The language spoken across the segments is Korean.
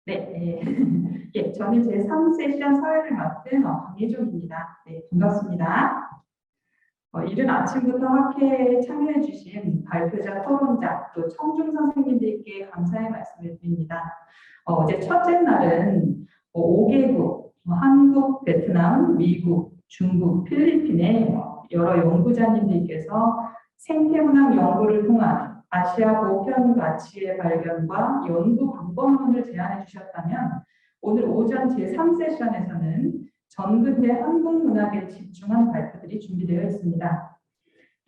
네, 예, 저는 제3세션 사회를 맡은 강예종입니다. 네, 반갑습니다. 이른 아침부터 학회에 참여해 주신 발표자, 토론자, 또 청중 선생님들께 감사의 말씀을 드립니다. 어제 첫째 날은 5개국, 한국, 베트남, 미국, 중국, 필리핀의 여러 연구자님들께서 생태문학 연구를 통한 아시아 보편 가치의 발견과 연구 방법론을 제안해 주셨다면 오늘 오전 제3세션에서는 전근대 한국 문학에 집중한 발표들이 준비되어 있습니다.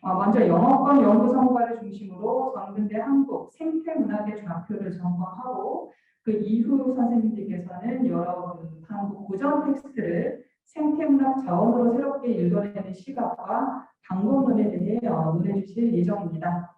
먼저 영어권 연구 성과를 중심으로 전근대 한국 생태 문학의 좌표를 점검하고 그 이후 선생님들께서는 여러 한국 고전 텍스트를 생태 문학 자원으로 새롭게 읽어내는 시각과 방법론에 대해 논해 주실 예정입니다.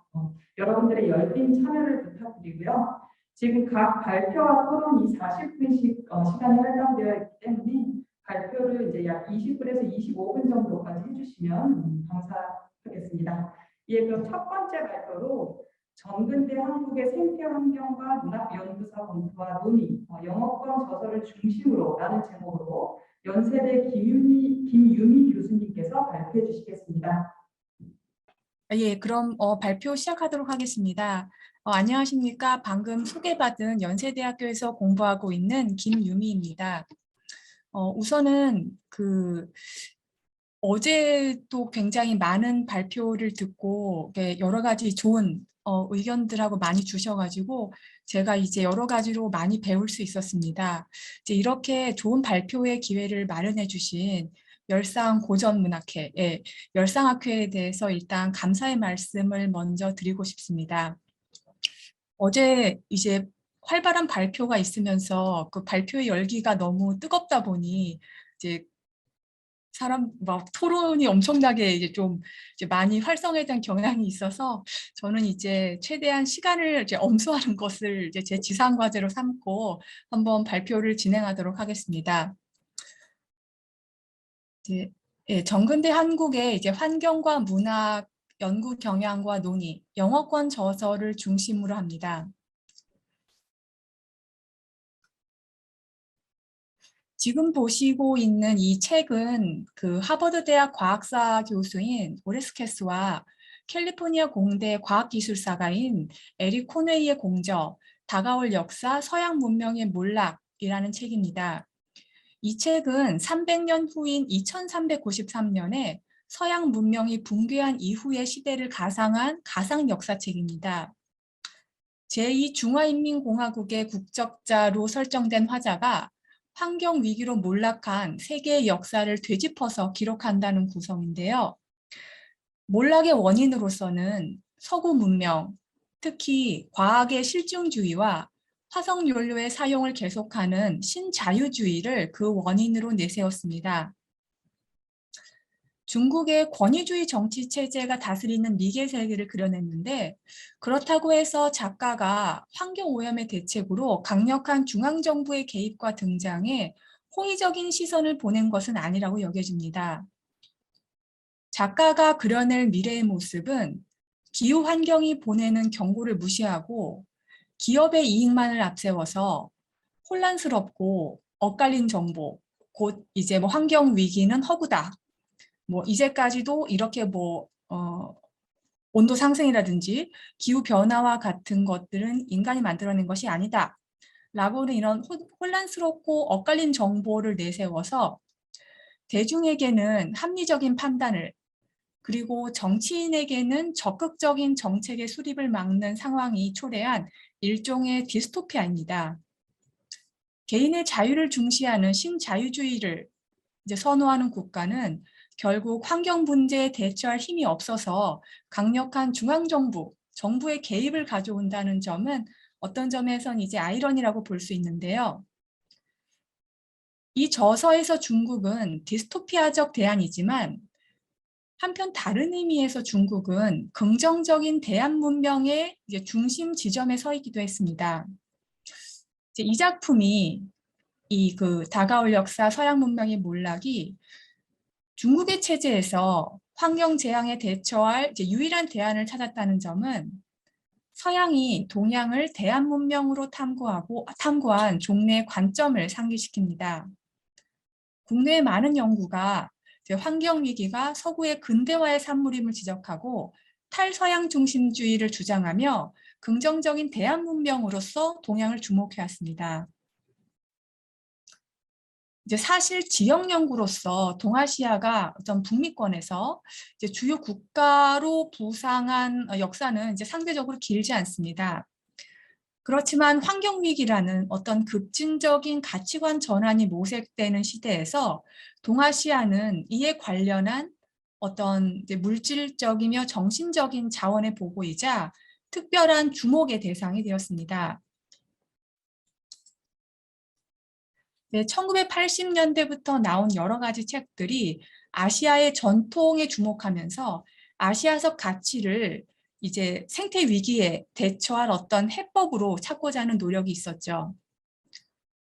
여러분들의 열띤 참여를 부탁드리고요. 지금 각 발표와 토론이 40분씩 시간이 할당되어 있기 때문에 발표를 이제 약 20분에서 25분 정도까지 해주시면 감사하겠습니다. 예, 그럼 첫 번째 발표로 전근대 한국의 생태 환경과 문학 연구사 검토와 논의, 영어권 저서를 중심으로 라는 제목으로 연세대 김유미 교수님께서 발표해 주시겠습니다. 예, 그럼 발표 시작하도록 하겠습니다. 안녕하십니까. 방금 소개받은 연세대학교에서 공부하고 있는 김유미입니다. 우선은 어제도 굉장히 많은 발표를 듣고 여러 가지 좋은 의견들하고 많이 주셔가지고 제가 이제 여러 가지로 많이 배울 수 있었습니다. 이제 이렇게 좋은 발표의 기회를 마련해 주신 열상고전문학회, 열상학회에 대해서 일단 감사의 말씀을 먼저 드리고 싶습니다. 어제 이제 활발한 발표가 있으면서 그 발표의 열기가 너무 뜨겁다 보니 이제 막 토론이 엄청나게 이제 많이 활성화된 경향이 있어서 저는 이제 최대한 시간을 이제 엄수하는 것을 이제 제 지상 과제로 삼고 한번 발표를 진행하도록 하겠습니다. 이제 정근대 한국의 이제 환경과 문학 연구 경향과 논의, 영어권 저서를 중심으로 합니다. 지금 보시고 있는 이 책은 그 하버드 대학 과학사 교수인 오레스케스와 캘리포니아 공대 과학기술사가인 에릭 코네이의 공저, 다가올 역사 서양 문명의 몰락이라는 책입니다. 이 책은 300년 후인 2393년에 서양 문명이 붕괴한 이후의 시대를 가상한 가상 역사책입니다. 제2중화인민공화국의 국적자로 설정된 화자가 환경 위기로 몰락한 세계의 역사를 되짚어서 기록한다는 구성인데요. 몰락의 원인으로서는 서구 문명, 특히 과학의 실증주의와 화석연료의 사용을 계속하는 신자유주의를 그 원인으로 내세웠습니다. 중국의 권위주의 정치 체제가 다스리는 미개 세계를 그려냈는데 그렇다고 해서 작가가 환경오염의 대책으로 강력한 중앙정부의 개입과 등장에 호의적인 시선을 보낸 것은 아니라고 여겨집니다. 작가가 그려낼 미래의 모습은 기후환경이 보내는 경고를 무시하고 기업의 이익만을 앞세워서 혼란스럽고 엇갈린 정보, 곧 이제 환경 위기는 허구다. 이제까지도 이렇게 온도 상승이라든지 기후 변화와 같은 것들은 인간이 만들어낸 것이 아니다. 라고는 이런 혼란스럽고 엇갈린 정보를 내세워서 대중에게는 합리적인 판단을 그리고 정치인에게는 적극적인 정책의 수립을 막는 상황이 초래한 일종의 디스토피아입니다. 개인의 자유를 중시하는 신자유주의를 이제 선호하는 국가는 결국 환경 문제에 대처할 힘이 없어서 강력한 중앙정부, 정부의 개입을 가져온다는 점은 어떤 점에선 이제 아이러니라고 볼 수 있는데요. 이 저서에서 중국은 디스토피아적 대안이지만 한편 다른 의미에서 중국은 긍정적인 대한 문명의 중심 지점에 서 있기도 했습니다. 이 작품이 다가올 역사 서양 문명의 몰락이 중국의 체제에서 환경 재앙에 대처할 유일한 대안을 찾았다는 점은 서양이 동양을 대한 문명으로 탐구한 종래의 관점을 상기시킵니다. 국내의 많은 연구가 환경 위기가 서구의 근대화의 산물임을 지적하고 탈서양 중심주의를 주장하며 긍정적인 대한 문명으로서 동양을 주목해왔습니다. 이제 사실 지역 연구로서 동아시아가 어떤 북미권에서 이제 주요 국가로 부상한 역사는 이제 상대적으로 길지 않습니다. 그렇지만 환경 위기라는 어떤 급진적인 가치관 전환이 모색되는 시대에서 동아시아는 이에 관련한 어떤 이제 물질적이며 정신적인 자원의 보고이자 특별한 주목의 대상이 되었습니다. 네, 1980년대부터 나온 여러 가지 책들이 아시아의 전통에 주목하면서 아시아적 가치를 이제 생태 위기에 대처할 어떤 해법으로 찾고자 하는 노력이 있었죠.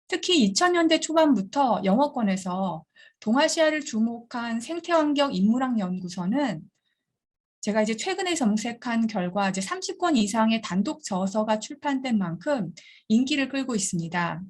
특히 2000년대 초반부터 영어권에서 동아시아를 주목한 생태환경 인문학 연구서는 제가 이제 최근에 검색한 결과 이제 30권 이상의 단독 저서가 출판된 만큼 인기를 끌고 있습니다.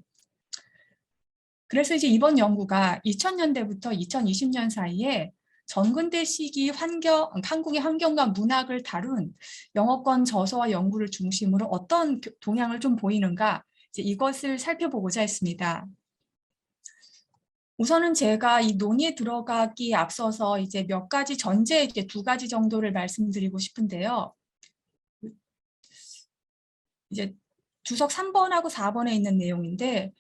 그래서 이제 이번 연구가 2000년대부터 2020년 사이에 전근대 시기 한국의 환경과 문학을 다룬 영어권 저서와 연구를 중심으로 어떤 동향을 좀 보이는가 이제 이것을 살펴보고자 했습니다. 우선은 제가 이 논의에 들어가기 앞서서 이제 몇 가지 전제 이제 두 가지 정도를 말씀드리고 싶은데요. 이제 주석 3번하고 4번에 있는 내용인데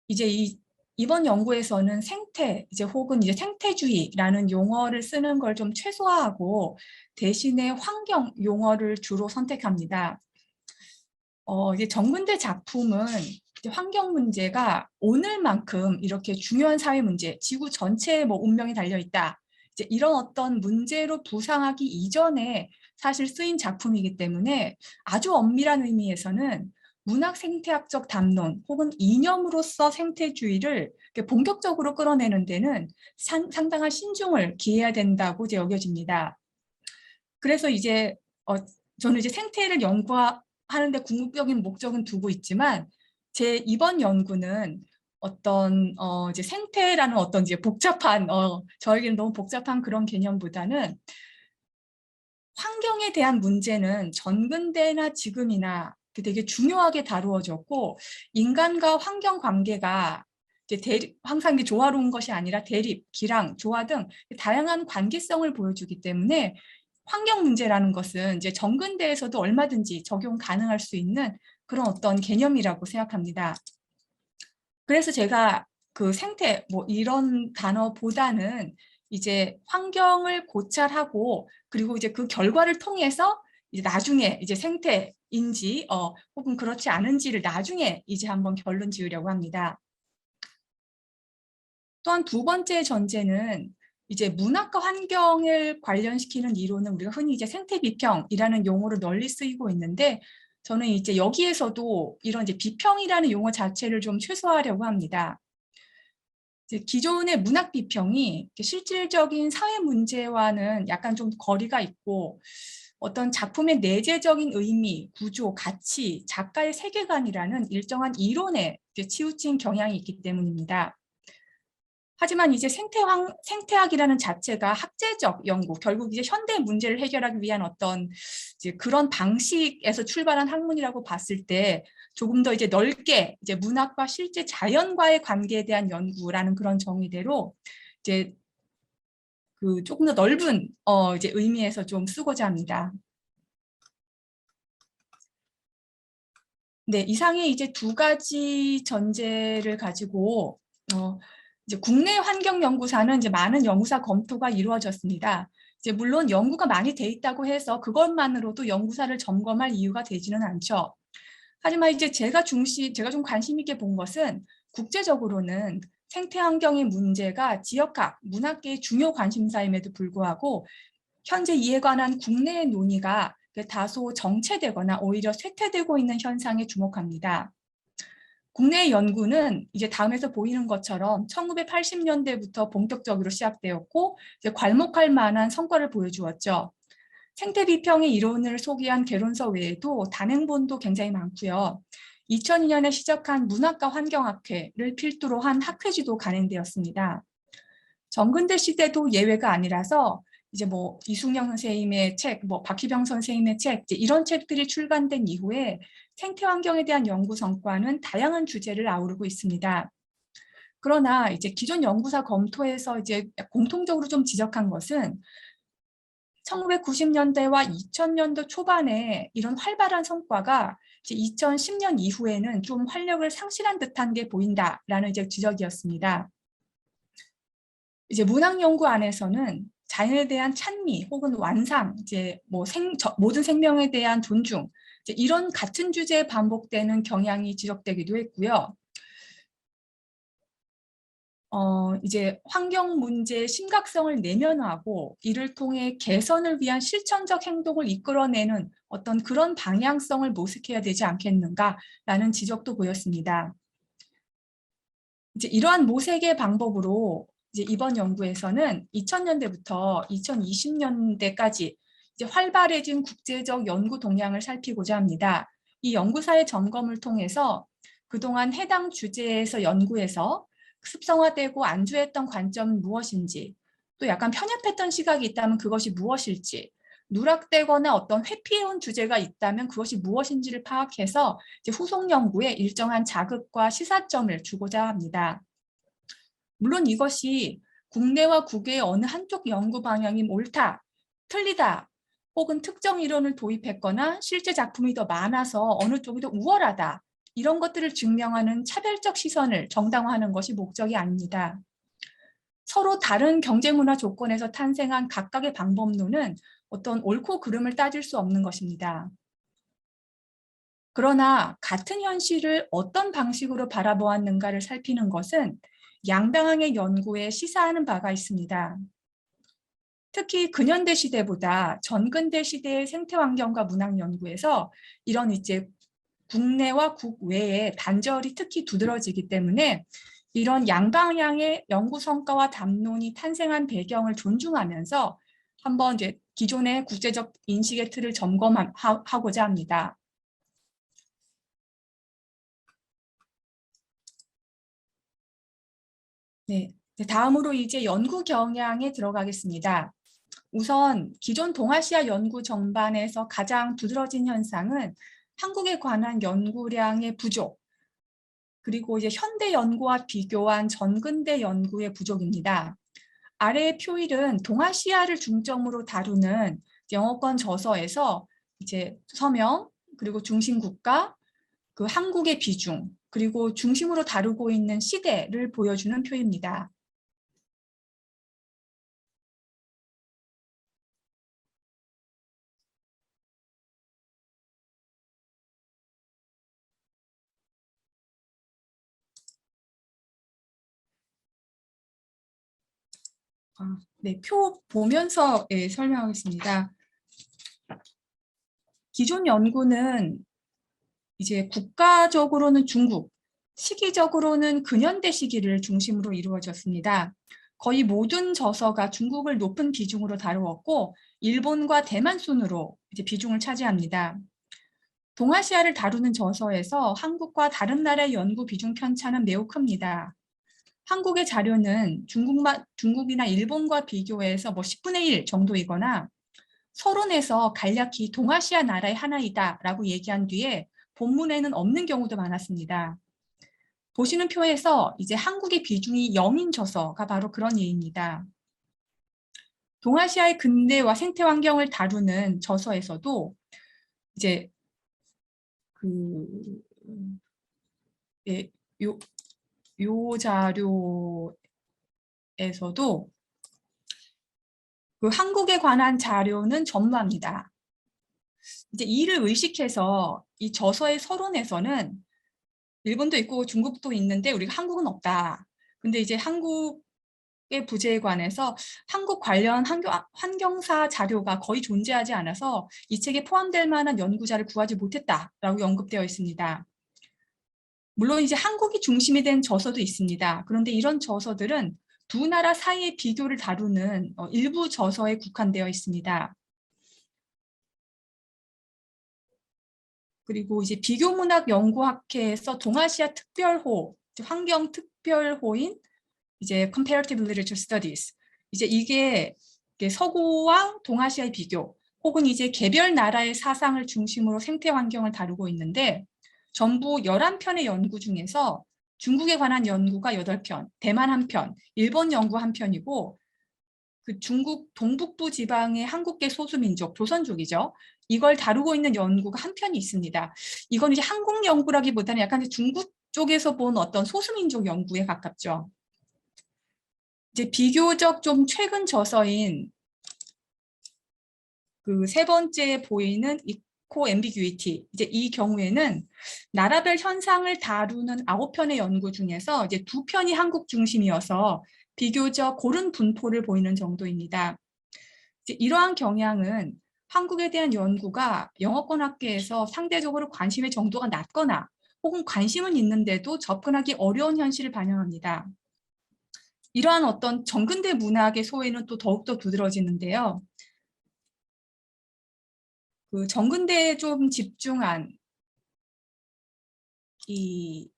이제 이번 연구에서는 생태 이제 혹은 이제 생태주의라는 용어를 쓰는 걸 좀 최소화하고 대신에 환경 용어를 주로 선택합니다. 이제 정근대 작품은 이제 환경 문제가 오늘만큼 이렇게 중요한 사회 문제, 지구 전체의 뭐 운명이 달려 있다. 이제 이런 어떤 문제로 부상하기 이전에 사실 쓰인 작품이기 때문에 아주 엄밀한 의미에서는 문학 생태학적 담론 혹은 이념으로서 생태주의를 본격적으로 끌어내는 데는 상당한 신중을 기해야 된다고 이제 여겨집니다. 그래서 이제 저는 이제 생태를 연구하는데 궁극적인 목적은 두고 있지만 제 이번 연구는 어떤 이제 생태라는 어떤 이제 복잡한 저에게는 너무 복잡한 그런 개념보다는 환경에 대한 문제는 전근대나 지금이나 되게 중요하게 다루어졌고 인간과 환경 관계가 이제 항상 이게 조화로운 것이 아니라 대립, 기랑, 조화 등 다양한 관계성을 보여주기 때문에 환경 문제라는 것은 이제 정근대에서도 얼마든지 적용 가능할 수 있는 그런 어떤 개념이라고 생각합니다. 그래서 제가 그 생태 뭐 이런 단어보다는 이제 환경을 고찰하고 그리고 이제 그 결과를 통해서 이제 나중에 이제 생태인지 혹은 그렇지 않은지를 나중에 이제 한번 결론 지으려고 합니다. 또한 두 번째 전제는 이제 문학과 환경을 관련시키는 이론은 우리가 흔히 이제 생태 비평이라는 용어로 널리 쓰이고 있는데 저는 이제 여기에서도 이런 이제 비평이라는 용어 자체를 좀 최소화하려고 합니다. 이제 기존의 문학 비평이 실질적인 사회 문제와는 약간 좀 거리가 있고 어떤 작품의 내재적인 의미, 구조, 가치, 작가의 세계관이라는 일정한 이론에 치우친 경향이 있기 때문입니다. 하지만 이제 생태학이라는 자체가 학제적 연구, 결국 이제 현대 문제를 해결하기 위한 어떤 이제 그런 방식에서 출발한 학문이라고 봤을 때 조금 더 이제 넓게 이제 문학과 실제 자연과의 관계에 대한 연구라는 그런 정의대로 이제 그 조금 더 넓은 이제 의미에서 좀 쓰고자 합니다. 네, 이상의 이제 두 가지 전제를 가지고 이제 국내 환경연구사는 이제 많은 연구사 검토가 이루어졌습니다. 이제 물론 연구가 많이 돼 있다고 해서 그것만으로도 연구사를 점검할 이유가 되지는 않죠. 하지만 이제 제가 좀 관심 있게 본 것은 국제적으로는 생태 환경의 문제가 지역학, 문학계의 중요 관심사임에도 불구하고 현재 이에 관한 국내의 논의가 다소 정체되거나 오히려 쇠퇴되고 있는 현상에 주목합니다. 국내 연구는 이제 다음에서 보이는 것처럼 1980년대부터 본격적으로 시작되었고 이제 괄목할 만한 성과를 보여주었죠. 생태 비평의 이론을 소개한 개론서 외에도 단행본도 굉장히 많고요. 2002년에 시작한 문학과 환경학회를 필두로 한 학회지도 간행되었습니다. 정근대 시대도 예외가 아니라서 이제 뭐 이숙영 선생님의 책, 뭐 박희병 선생님의 책, 이제 이런 책들이 출간된 이후에 생태 환경에 대한 연구 성과는 다양한 주제를 아우르고 있습니다. 그러나 이제 기존 연구사 검토에서 이제 공통적으로 좀 지적한 것은 1990년대와 2000년도 초반에 이런 활발한 성과가 이제 2010년 이후에는 좀 활력을 상실한 듯한 게 보인다라는 이제 지적이었습니다. 이제 문학 연구 안에서는 자연에 대한 찬미 혹은 완상, 이제 뭐 모든 생명에 대한 존중, 이제 이런 같은 주제에 반복되는 경향이 지적되기도 했고요. 이제 환경 문제의 심각성을 내면화하고 이를 통해 개선을 위한 실천적 행동을 이끌어내는 어떤 그런 방향성을 모색해야 되지 않겠는가라는 지적도 보였습니다. 이제 이러한 모색의 방법으로 이제 이번 연구에서는 2000년대부터 2020년대까지 이제 활발해진 국제적 연구 동향을 살피고자 합니다. 이 연구사의 점검을 통해서 그동안 해당 주제에서 연구해서 습성화되고 안주했던 관점은 무엇인지, 또 약간 편협했던 시각이 있다면 그것이 무엇일지, 누락되거나 어떤 회피해온 주제가 있다면 그것이 무엇인지를 파악해서 이제 후속 연구에 일정한 자극과 시사점을 주고자 합니다. 물론 이것이 국내와 국외의 어느 한쪽 연구 방향이 옳다, 틀리다, 혹은 특정 이론을 도입했거나 실제 작품이 더 많아서 어느 쪽이 더 우월하다, 이런 것들을 증명하는 차별적 시선을 정당화하는 것이 목적이 아닙니다. 서로 다른 경제문화 조건에서 탄생한 각각의 방법론은 어떤 옳고 그름을 따질 수 없는 것입니다. 그러나 같은 현실을 어떤 방식으로 바라보았는가를 살피는 것은 양방향의 연구에 시사하는 바가 있습니다. 특히 근현대 시대보다 전근대 시대의 생태환경과 문학 연구에서 이런 이제 국내와 국외에 단절이 특히 두드러지기 때문에 이런 양방향의 연구 성과와 담론이 탄생한 배경을 존중하면서 한번 이제 기존의 국제적 인식의 틀을 점검하고자 합니다. 네, 다음으로 이제 연구 경향에 들어가겠습니다. 우선 기존 동아시아 연구 전반에서 가장 두드러진 현상은 한국에 관한 연구량의 부족, 그리고 이제 현대 연구와 비교한 전근대 연구의 부족입니다. 아래의 표일은 동아시아를 중점으로 다루는 영어권 저서에서 이제 서명, 그리고 중심 국가, 그 한국의 비중, 그리고 중심으로 다루고 있는 시대를 보여주는 표입니다. 네, 표 보면서 설명하겠습니다. 기존 연구는 이제 국가적으로는 중국, 시기적으로는 근현대 시기를 중심으로 이루어졌습니다. 거의 모든 저서가 중국을 높은 비중으로 다루었고 일본과 대만 순으로 이제 비중을 차지합니다. 동아시아를 다루는 저서에서 한국과 다른 나라의 연구 비중 편차는 매우 큽니다. 한국의 자료는 중국이나 일본과 비교해서 뭐 10분의 1 정도이거나 서론에서 간략히 동아시아 나라의 하나이다라고 얘기한 뒤에 본문에는 없는 경우도 많았습니다. 보시는 표에서 이제 한국의 비중이 0인 저서가 바로 그런 예입니다. 동아시아의 근대와 생태 환경을 다루는 저서에서도 이제 그 예, 요 자료에서도 그 한국에 관한 자료는 전무합니다. 이제 이를 의식해서 이 저서의 서론에서는 일본도 있고 중국도 있는데 우리가 한국은 없다. 근데 이제 한국의 부재에 관해서 한국 관련 환경사 자료가 거의 존재하지 않아서 이 책에 포함될 만한 연구자를 구하지 못했다라고 언급되어 있습니다. 물론 이제 한국이 중심이 된 저서도 있습니다. 그런데 이런 저서들은 두 나라 사이의 비교를 다루는 일부 저서에 국한되어 있습니다. 그리고 이제 비교문학 연구학회에서 동아시아 특별호, 환경 특별호인 이제 Comparative Literature Studies. 이제 이게 서구와 동아시아의 비교, 혹은 이제 개별 나라의 사상을 중심으로 생태 환경을 다루고 있는데 전부 11편의 연구 중에서 중국에 관한 연구가 8편, 대만 1편, 일본 연구 1편이고 그 중국 동북부 지방의 한국계 소수민족, 조선족이죠. 이걸 다루고 있는 연구가 1편이 있습니다. 이건 이제 한국 연구라기보다는 약간 이제 중국 쪽에서 본 어떤 소수민족 연구에 가깝죠. 이제 비교적 좀 최근 저서인 그 세 번째 보이는 이코 앰비규이티. 이제 이 경우에는 나라별 현상을 다루는 9편의 연구 중에서 이제 2편이 한국 중심이어서 비교적 고른 분포를 보이는 정도입니다. 이제 이러한 경향은 한국에 대한 연구가 영어권 학계에서 상대적으로 관심의 정도가 낮거나 혹은 관심은 있는데도 접근하기 어려운 현실을 반영합니다. 이러한 어떤 정근대 문학의 소외는 또 더욱더 두드러지는데요. 그 정근대에 좀 집중한 이제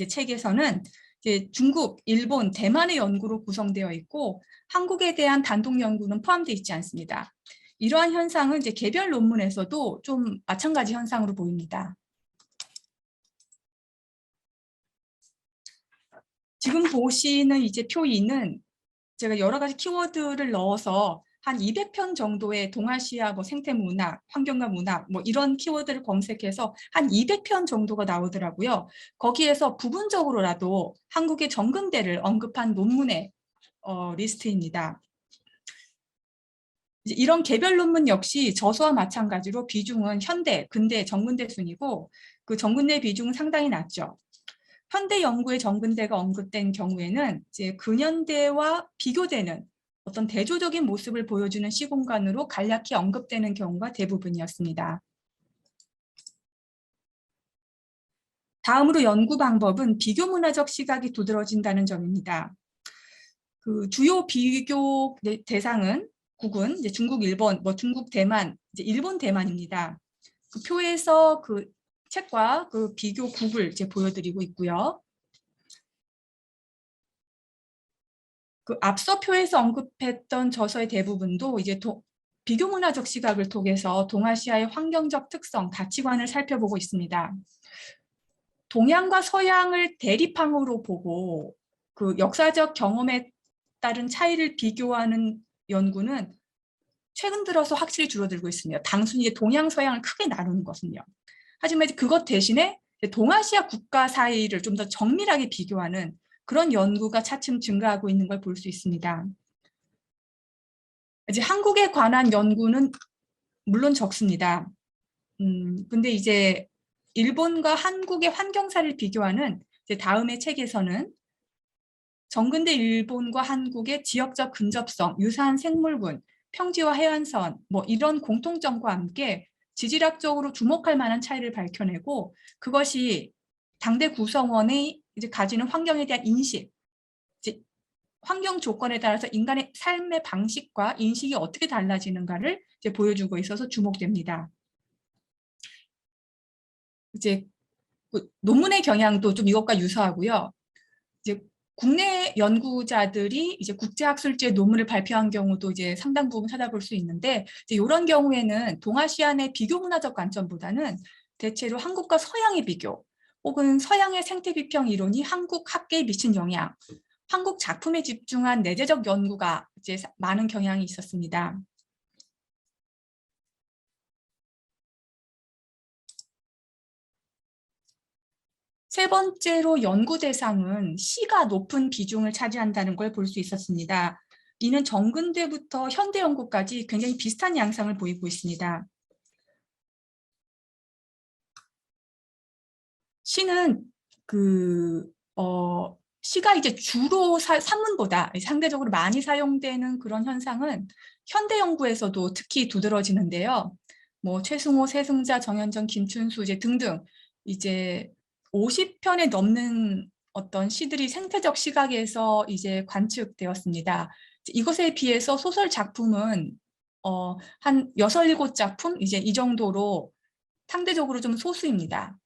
책에서는 이제 중국, 일본, 대만의 연구로 구성되어 있고 한국에 대한 단독 연구는 포함되어 있지 않습니다. 이러한 현상은 이제 개별 논문에서도 좀 마찬가지 현상으로 보입니다. 지금 보시는 이제 표 2는 제가 여러 가지 키워드를 넣어서 한 200편 정도의 동아시아 뭐 생태 문학, 환경과 문학 뭐 이런 키워드를 검색해서 한 200편 정도가 나오더라고요. 거기에서 부분적으로라도 한국의 정근대를 언급한 논문의 리스트입니다. 이런 개별 논문 역시 저서와 마찬가지로 비중은 현대, 근대, 정근대 순이고 그 정근대 비중은 상당히 낮죠. 현대 연구의 정근대가 언급된 경우에는 이제 근현대와 비교되는 어떤 대조적인 모습을 보여주는 시공간으로 간략히 언급되는 경우가 대부분이었습니다. 다음으로 연구 방법은 비교 문화적 시각이 두드러진다는 점입니다. 그 주요 비교 대상은 국은 이제 중국, 일본, 뭐 중국, 대만, 이제 일본, 대만입니다. 그 표에서 그 책과 그 비교국을 이제 보여드리고 있고요. 그 앞서 표에서 언급했던 저서의 대부분도 이제 비교 문화적 시각을 통해서 동아시아의 환경적 특성, 가치관을 살펴보고 있습니다. 동양과 서양을 대립항으로 보고 그 역사적 경험에 따른 차이를 비교하는 연구는 최근 들어서 확실히 줄어들고 있습니다. 단순히 동양, 서양을 크게 나누는 것은요. 하지만 그것 대신에 동아시아 국가 사이를 좀 더 정밀하게 비교하는 그런 연구가 차츰 증가하고 있는 걸 볼 수 있습니다. 이제 한국에 관한 연구는 물론 적습니다. 근데 이제 일본과 한국의 환경사를 비교하는 이제 다음의 책에서는 정근대 일본과 한국의 지역적 근접성, 유사한 생물군, 평지와 해안선 뭐 이런 공통점과 함께 지질학적으로 주목할 만한 차이를 밝혀내고 그것이 당대 구성원이 이제 가지는 환경에 대한 인식, 이제 환경 조건에 따라서 인간의 삶의 방식과 인식이 어떻게 달라지는가를 이제 보여주고 있어서 주목됩니다. 이제 그 논문의 경향도 좀 이것과 유사하고요. 이제 국내 연구자들이 이제 국제학술지에 논문을 발표한 경우도 이제 상당 부분 찾아볼 수 있는데 이제 이런 경우에는 동아시아 내 비교 문화적 관점보다는 대체로 한국과 서양의 비교 혹은 서양의 생태 비평 이론이 한국 학계에 미친 영향, 한국 작품에 집중한 내재적 연구가 이제 많은 경향이 있었습니다. 세 번째로 연구 대상은 시가 높은 비중을 차지한다는 걸 볼 수 있었습니다. 이는 정근대부터 현대 연구까지 굉장히 비슷한 양상을 보이고 있습니다. 시는 시가 이제 주로 산문보다 상대적으로 많이 사용되는 그런 현상은 현대 연구에서도 특히 두드러지는데요. 뭐 최승호, 세승자, 정현정, 김춘수 이제 등등 이제 50편에 넘는 어떤 시들이 생태적 시각에서 이제 관측되었습니다. 이것에 비해서 소설 작품은 한 6, 7작품 이제 이 정도로 상대적으로 좀 소수입니다.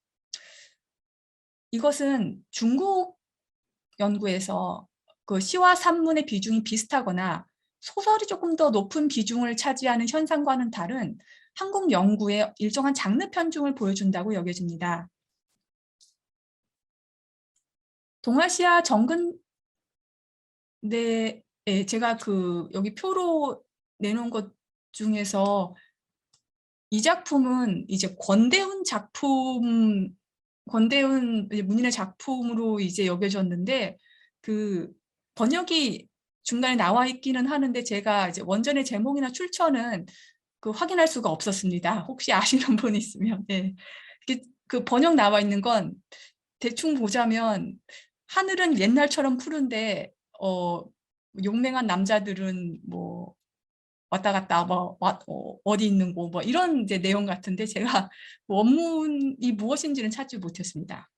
이것은 중국 연구에서 그 시와 산문의 비중이 비슷하거나 소설이 조금 더 높은 비중을 차지하는 현상과는 다른 한국 연구의 일정한 장르 편중을 보여준다고 여겨집니다. 동아시아 정근대에 제가 여기 표로 내놓은 것 중에서 이 작품은 이제 권대훈 문인의 작품으로 이제 여겨졌는데 그 번역이 중간에 나와 있기는 하는데 제가 이제 원전의 제목이나 출처는 확인할 수가 없었습니다. 혹시 아시는 분이 있으면. 네. 그 번역 나와 있는 건 대충 보자면 하늘은 옛날처럼 푸른데 용맹한 남자들은 뭐 왔다 갔다 어디 있는 곳 뭐 이런 이제 내용 같은데 제가 원문이 무엇인지는 찾지 못했습니다.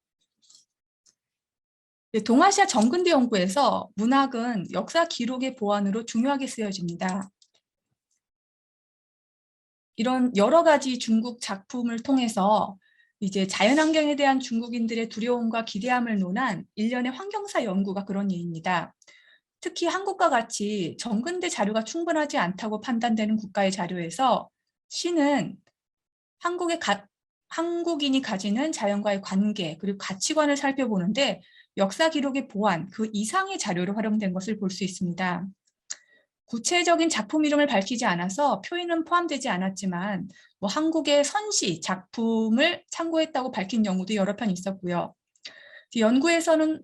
동아시아 정근대 연구에서 문학은 역사 기록의 보완으로 중요하게 쓰여집니다. 이런 여러 가지 중국 작품을 통해서 이제 자연환경에 대한 중국인들의 두려움과 기대함을 논한 일련의 환경사 연구가 그런 예입니다. 특히 한국과 같이 정근대 자료가 충분하지 않다고 판단되는 국가의 자료에서 시는 한국인이 가지는 자연과의 관계 그리고 가치관을 살펴보는데 역사 기록의 보완, 그 이상의 자료로 활용된 것을 볼 수 있습니다. 구체적인 작품 이름을 밝히지 않아서 표현은 포함되지 않았지만 한국의 선시 작품을 참고했다고 밝힌 연구도 여러 편 있었고요. 연구에서는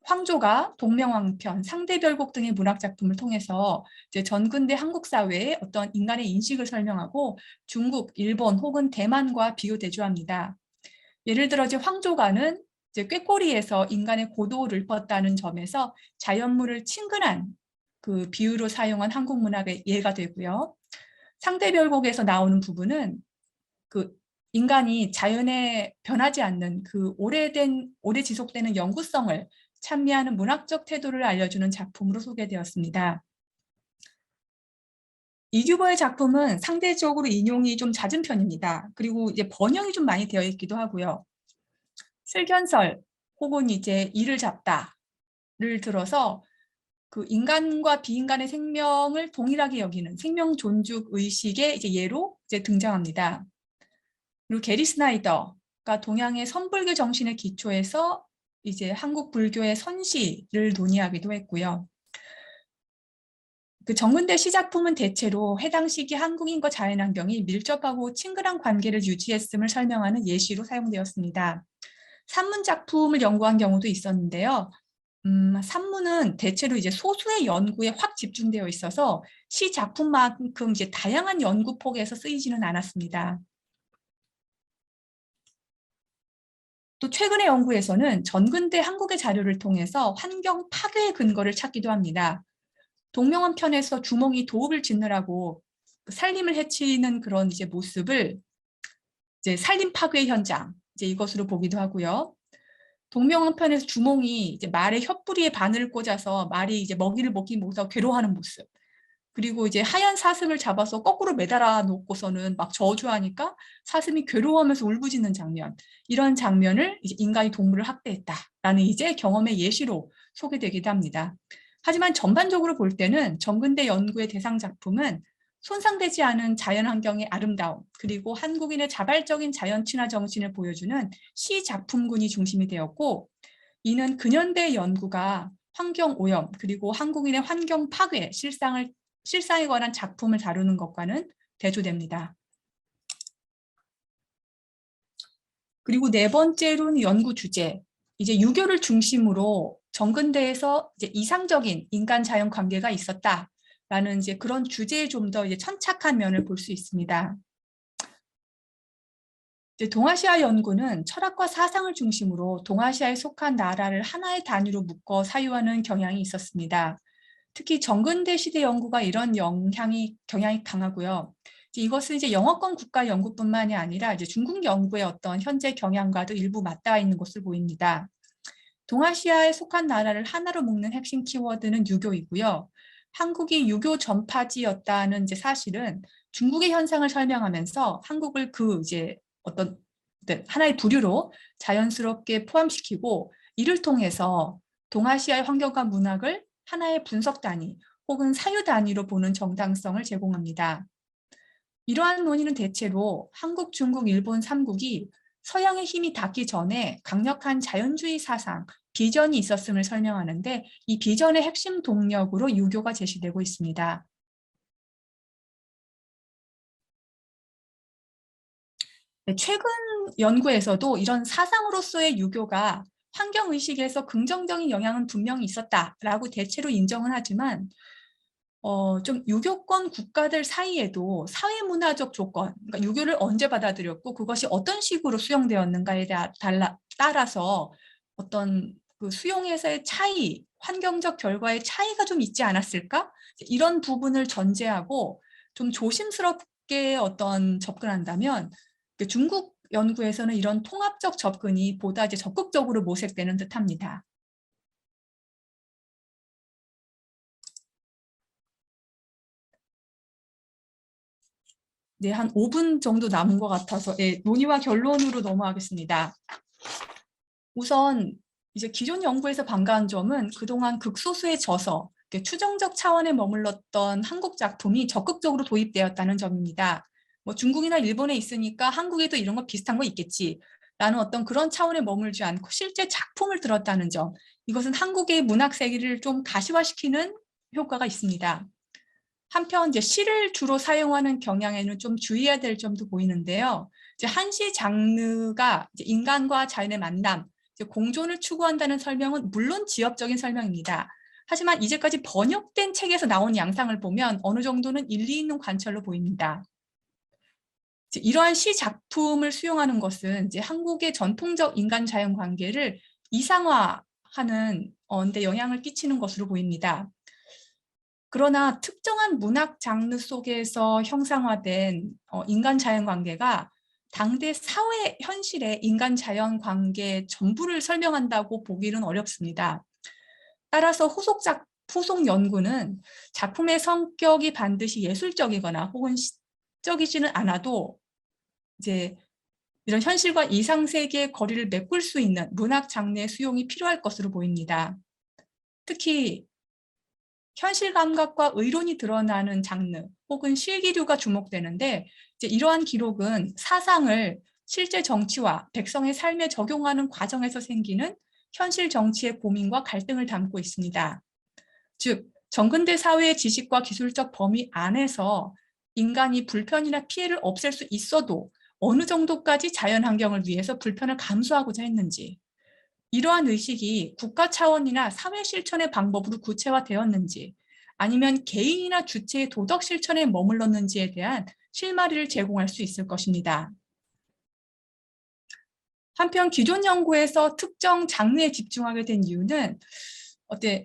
황조가 동명왕편, 상대별곡 등의 문학 작품을 통해서 이제 전근대 한국 사회의 어떤 인간의 인식을 설명하고 중국, 일본 혹은 대만과 비교 대조합니다. 예를 들어 이제 황조가는 이제 꾀꼬리에서 인간의 고도를 뻗다는 점에서 자연물을 친근한 그 비유로 사용한 한국 문학의 예가 되고요. 상대별곡에서 나오는 부분은 그 인간이 자연에 변하지 않는 그 오래 지속되는 영구성을 찬미하는 문학적 태도를 알려주는 작품으로 소개되었습니다. 이규보의 작품은 상대적으로 인용이 좀 잦은 편입니다. 그리고 이제 번역이 좀 많이 되어 있기도 하고요. 슬견설 혹은 이제 이를 잡다를 들어서 그 인간과 비인간의 생명을 동일하게 여기는 생명 존중 의식의 이제 예로 이제 등장합니다. 그리고 게리 스나이더가 동양의 선불교 정신의 기초에서 이제 한국 불교의 선시를 논의하기도 했고요. 그 정근대 시작품은 대체로 해당 시기 한국인과 자연환경이 밀접하고 친근한 관계를 유지했음을 설명하는 예시로 사용되었습니다. 산문 작품을 연구한 경우도 있었는데요. 산문은 대체로 이제 소수의 연구에 확 집중되어 있어서 시 작품만큼 이제 다양한 연구 폭에서 쓰이지는 않았습니다. 또 최근의 연구에서는 전근대 한국의 자료를 통해서 환경 파괴의 근거를 찾기도 합니다. 동명원 편에서 주몽이 도읍을 짓느라고 산림을 해치는 그런 이제 모습을 이제 산림 파괴 현장 이제 이것으로 보기도 하고요. 동명원 편에서 주몽이 이제 말의 혀뿌리에 바늘을 꽂아서 말이 이제 먹이를 먹기 못하고 괴로워하는 모습. 그리고 이제 하얀 사슴을 잡아서 거꾸로 매달아 놓고서는 막 저주하니까 사슴이 괴로워하면서 울부짖는 장면. 이런 장면을 이제 인간이 동물을 학대했다라는 이제 경험의 예시로 소개되기도 합니다. 하지만 전반적으로 볼 때는 정근대 연구의 대상 작품은 손상되지 않은 자연환경의 아름다움 그리고 한국인의 자발적인 자연 친화 정신을 보여주는 시 작품군이 중심이 되었고 이는 근현대 연구가 환경 오염 그리고 한국인의 환경 파괴 실상에 관한 작품을 다루는 것과는 대조됩니다. 그리고 네 번째로는 연구 주제. 이제 유교를 중심으로 정근대에서 이제 이상적인 인간-자연 관계가 있었다라는 이제 그런 주제에 좀 더 이제 천착한 면을 볼 수 있습니다. 이제 동아시아 연구는 철학과 사상을 중심으로 동아시아에 속한 나라를 하나의 단위로 묶어 사유하는 경향이 있었습니다. 특히 정근대 시대 연구가 이런 경향이 강하고요. 이것은 이제 영어권 국가 연구뿐만이 아니라 이제 중국 연구의 어떤 현재 경향과도 일부 맞닿아 있는 것으로 보입니다. 동아시아에 속한 나라를 하나로 묶는 핵심 키워드는 유교이고요. 한국이 유교 전파지였다는 이제 사실은 중국의 현상을 설명하면서 한국을 그 이제 어떤 하나의 부류로 자연스럽게 포함시키고 이를 통해서 동아시아의 환경과 문학을 하나의 분석 단위 혹은 사유 단위로 보는 정당성을 제공합니다. 이러한 논의는 대체로 한국, 중국, 일본 3국이 서양의 힘이 닿기 전에 강력한 자연주의 사상, 비전이 있었음을 설명하는데 이 비전의 핵심 동력으로 유교가 제시되고 있습니다. 최근 연구에서도 이런 사상으로서의 유교가 환경의식에서 긍정적인 영향은 분명히 있었다라고 대체로 인정은 하지만 좀 유교권 국가들 사이에도 사회문화적 조건, 그러니까 유교를 언제 받아들였고 그것이 어떤 식으로 수용되었는가에 따라서 어떤 그 수용에서의 차이, 환경적 결과의 차이가 좀 있지 않았을까? 이런 부분을 전제하고 좀 조심스럽게 어떤 접근한다면 중국 연구에서는 이런 통합적 접근이 보다 이제 적극적으로 모색되는 듯합니다. 네, 한 5분 정도 남은 것 같아서 논의와 결론으로 넘어가겠습니다. 우선 이제 기존 연구에서 반가운 점은 그동안 극소수의 저서, 추정적 차원에 머물렀던 한국 작품이 적극적으로 도입되었다는 점입니다. 뭐 중국이나 일본에 있으니까 한국에도 이런 거 비슷한 거 있겠지 라는 어떤 그런 차원에 머물지 않고 실제 작품을 들었다는 점, 이것은 한국의 문학 세계를 좀 가시화시키는 효과가 있습니다. 한편 이제 시를 주로 사용하는 경향에는 좀 주의해야 될 점도 보이는데요. 이제 한시 장르가 이제 인간과 자연의 만남, 이제 공존을 추구한다는 설명은 물론 지엽적인 설명입니다. 하지만 이제까지 번역된 책에서 나온 양상을 보면 어느 정도는 일리 있는 관찰로 보입니다. 이러한 시 작품을 수용하는 것은 이제 한국의 전통적 인간-자연 관계를 이상화하는 데 영향을 끼치는 것으로 보입니다. 그러나 특정한 문학 장르 속에서 형상화된 인간-자연 관계가 당대 사회 현실의 인간-자연 관계 전부를 설명한다고 보기는 어렵습니다. 따라서 후속 연구는 작품의 성격이 반드시 예술적이거나 혹은 시적이지는 않아도 이제 이런 현실과 이상세계의 거리를 메꿀 수 있는 문학 장르의 수용이 필요할 것으로 보입니다. 특히 현실 감각과 의론이 드러나는 장르 혹은 실기류가 주목되는데 이제 이러한 기록은 사상을 실제 정치와 백성의 삶에 적용하는 과정에서 생기는 현실 정치의 고민과 갈등을 담고 있습니다. 즉, 정근대 사회의 지식과 기술적 범위 안에서 인간이 불편이나 피해를 없앨 수 있어도 어느 정도까지 자연환경을 위해서 불편을 감수하고자 했는지, 이러한 의식이 국가 차원이나 사회 실천의 방법으로 구체화되었는지 아니면 개인이나 주체의 도덕 실천에 머물렀는지에 대한 실마리를 제공할 수 있을 것입니다. 한편 기존 연구에서 특정 장르에 집중하게 된 이유는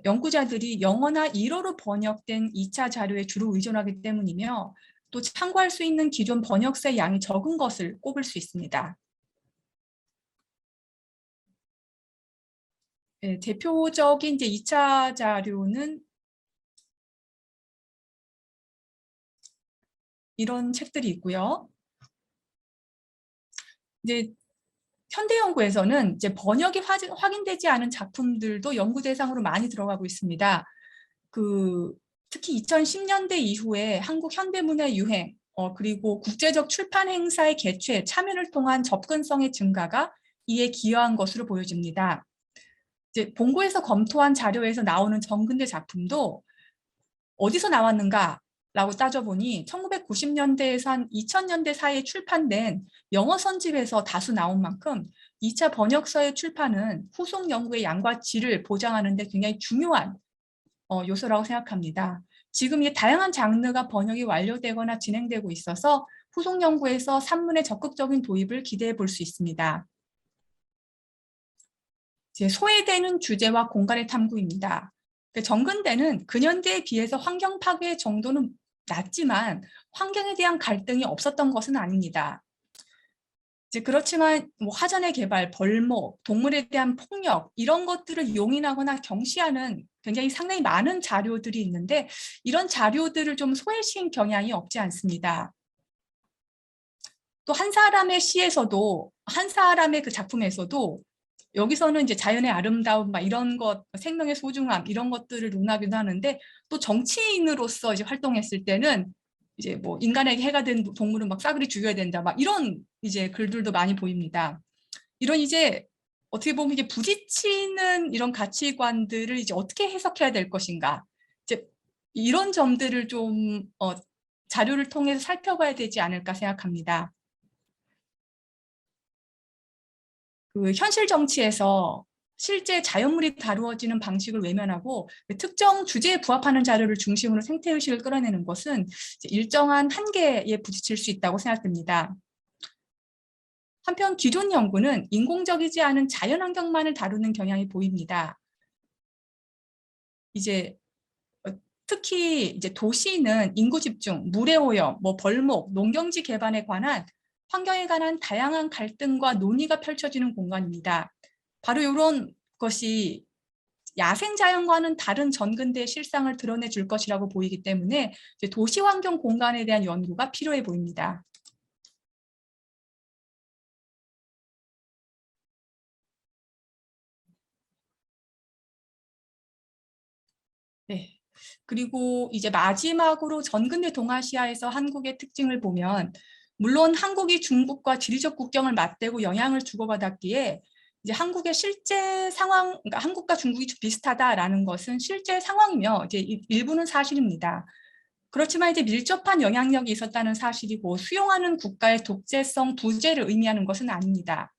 연구자들이 영어나 일어로 번역된 2차 자료에 주로 의존하기 때문이며 또 참고할 수 있는 기존 번역서의 양이 적은 것을 꼽을 수 있습니다. 대표적인 이제 2차 자료는 이런 책들이 있고요. 이제 현대 연구에서는 이제 번역이 확인되지 않은 작품들도 연구 대상으로 많이 들어가고 있습니다. 특히 2010년대 이후에 한국 현대문의 유행, 그리고 국제적 출판 행사의 개최, 참여를 통한 접근성의 증가가 이에 기여한 것으로 보여집니다. 이제 본고에서 검토한 자료에서 나오는 정근대 작품도 어디서 나왔는가? 라고 따져보니 1990년대에서 한 2000년대 사이에 출판된 영어 선집에서 다수 나온 만큼 2차 번역서의 출판은 후속 연구의 양과 질을 보장하는 데 굉장히 중요한 요소라고 생각합니다. 지금 이 다양한 장르가 번역이 완료되거나 진행되고 있어서 후속 연구에서 산문의 적극적인 도입을 기대해 볼 수 있습니다. 소외되는 주제와 공간의 탐구입니다. 정근대는 근현대에 비해서 환경 파괴 정도는 낮지만 환경에 대한 갈등이 없었던 것은 아닙니다. 그렇지만 화전의 개발, 벌목, 동물에 대한 폭력 이런 것들을 용인하거나 경시하는 굉장히 상당히 많은 자료들이 있는데 이런 자료들을 좀 소외시킨 경향이 없지 않습니다. 또 한 사람의 시에서도, 한 사람의 그 작품에서도 여기서는 이제 자연의 아름다움, 막 이런 것, 생명의 소중함, 이런 것들을 논하기도 하는데, 또 정치인으로서 이제 활동했을 때는 이제 뭐 인간에게 해가 된 동물은 막 싸그리 죽여야 된다, 막 이런 이제 글들도 많이 보입니다. 이런 이제 어떻게 보면 이게 부딪히는 이런 가치관들을 이제 어떻게 해석해야 될 것인가, 이제 이런 점들을 좀 자료를 통해서 살펴봐야 되지 않을까 생각합니다. 그 현실 정치에서 실제 자연물이 다루어지는 방식을 외면하고 특정 주제에 부합하는 자료를 중심으로 생태의식을 끌어내는 것은 일정한 한계에 부딪힐 수 있다고 생각됩니다. 한편 기존 연구는 인공적이지 않은 자연환경만을 다루는 경향이 보입니다. 이제 특히 이제 도시는 인구 집중, 물의 오염, 뭐 벌목, 농경지 개발에 관한 환경에 관한 다양한 갈등과 논의가 펼쳐지는 공간입니다. 바로 이런 것이 야생 자연과는 다른 전근대의 실상을 드러내 줄 것이라고 보이기 때문에 도시 환경 공간에 대한 연구가 필요해 보입니다. 네. 그리고 이제 마지막으로 전근대 동아시아에서 한국의 특징을 보면, 물론 한국이 중국과 지리적 국경을 맞대고 영향을 주고받았기에 이제 한국의 실제 상황, 그러니까 한국과 중국이 비슷하다라는 것은 실제 상황이며 이제 일부는 사실입니다. 그렇지만 이제 밀접한 영향력이 있었다는 사실이고 수용하는 국가의 독재성 부재를 의미하는 것은 아닙니다.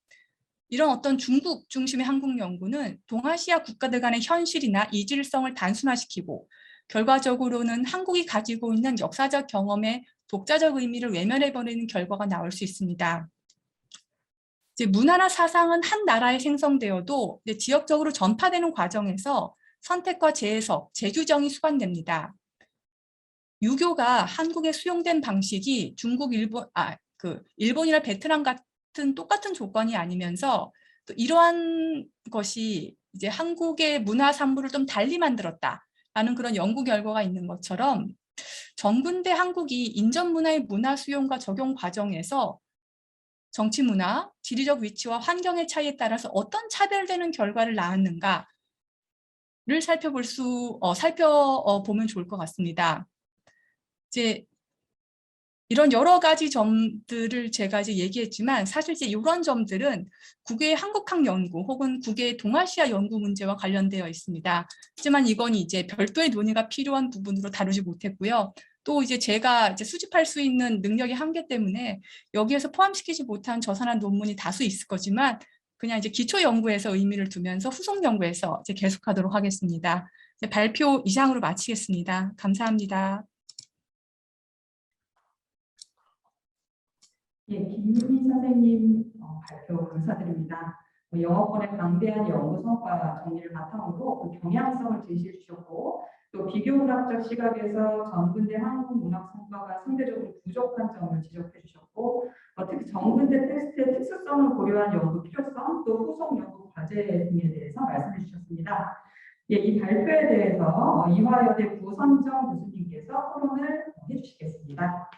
이런 어떤 중국 중심의 한국 연구는 동아시아 국가들 간의 현실이나 이질성을 단순화시키고 결과적으로는 한국이 가지고 있는 역사적 경험의 독자적 의미를 외면해버리는 결과가 나올 수 있습니다. 이제 문화나 사상은 한 나라에 생성되어도 지역적으로 전파되는 과정에서 선택과 재해석, 재규정이 수반됩니다. 유교가 한국에 수용된 방식이 중국, 일본이나 베트남 같은 똑같은 조건이 아니면서 또 이러한 것이 이제 한국의 문화 산물을 좀 달리 만들었다라는 그런 연구 결과가 있는 것처럼 전근대 한국이 인전 문화의 문화 수용과 적용 과정에서 정치 문화, 지리적 위치와 환경의 차이에 따라서 어떤 차별되는 결과를 낳았는가를 살펴보면 좋을 것 같습니다. 이제 이런 여러 가지 점들을 제가 이제 얘기했지만 사실 이제 이런 점들은 국외 한국학 연구 혹은 국외 동아시아 연구 문제와 관련되어 있습니다. 하지만 이건 이제 별도의 논의가 필요한 부분으로 다루지 못했고요. 또 이제 제가 이제 수집할 수 있는 능력의 한계 때문에 여기에서 포함시키지 못한 저산한 논문이 다수 있을 거지만 그냥 이제 기초 연구에서 의미를 두면서 후속 연구에서 이제 계속하도록 하겠습니다. 이제 발표 이상으로 마치겠습니다. 감사합니다. 예, 김유미 선생님 발표 감사드립니다. 영어권의 방대한 연구 성과 정리를 바탕으로 그 경향성을 제시해 주셨고, 또 비교문학적 시각에서 전근대 한국 문학 성과가 상대적으로 부족한 점을 지적해 주셨고, 특히 전근대 텍스트의 특수성을 고려한 연구 필요성, 또 후속 연구 과제 등에 대해서 말씀해 주셨습니다. 예, 이 발표에 대해서 이화여대 구선정 교수님께서 토론을 해주시겠습니다.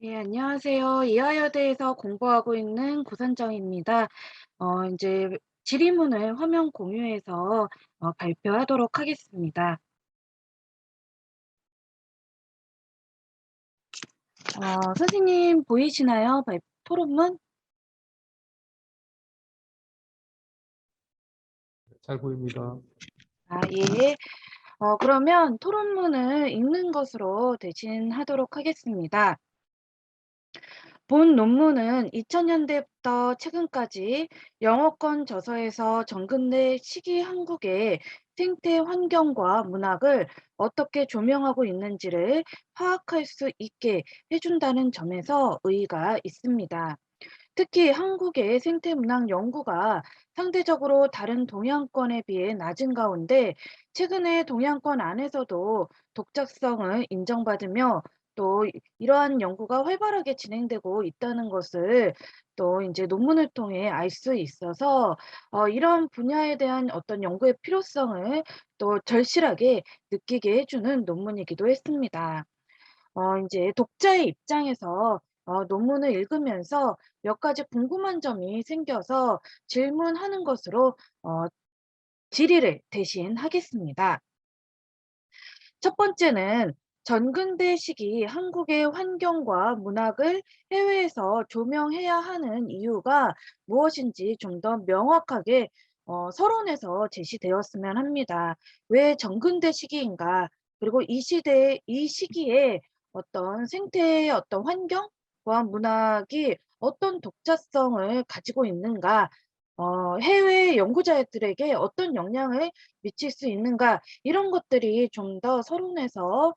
네, 안녕하세요. 이화여대에서 공부하고 있는 구선정입니다. 이제 질의문을 화면 공유해서 발표하도록 하겠습니다. 선생님 보이시나요? 토론문? 잘 보입니다. 예. 그러면 토론문을 읽는 것으로 대신하도록 하겠습니다. 본 논문은 2000년대부터 최근까지 영어권 저서에서 전근대 시기 한국의 생태 환경과 문학을 어떻게 조명하고 있는지를 파악할 수 있게 해준다는 점에서 의의가 있습니다. 특히 한국의 생태문학 연구가 상대적으로 다른 동양권에 비해 낮은 가운데 최근에 동양권 안에서도 독자성을 인정받으며 또 이러한 연구가 활발하게 진행되고 있다는 것을 또 이제 논문을 통해 알 수 있어서 이런 분야에 대한 어떤 연구의 필요성을 또 절실하게 느끼게 해주는 논문이기도 했습니다. 이제 독자의 입장에서 논문을 읽으면서 몇 가지 궁금한 점이 생겨서 질문하는 것으로 질의를 대신 하겠습니다. 첫 번째는 전근대 시기 한국의 환경과 문학을 해외에서 조명해야 하는 이유가 무엇인지 좀 더 명확하게 서론에서 제시되었으면 합니다. 왜 전근대 시기인가? 그리고 이 시기에 어떤 생태의 어떤 환경과 문학이 어떤 독자성을 가지고 있는가? 해외 연구자들에게 어떤 영향을 미칠 수 있는가? 이런 것들이 좀 더 서론에서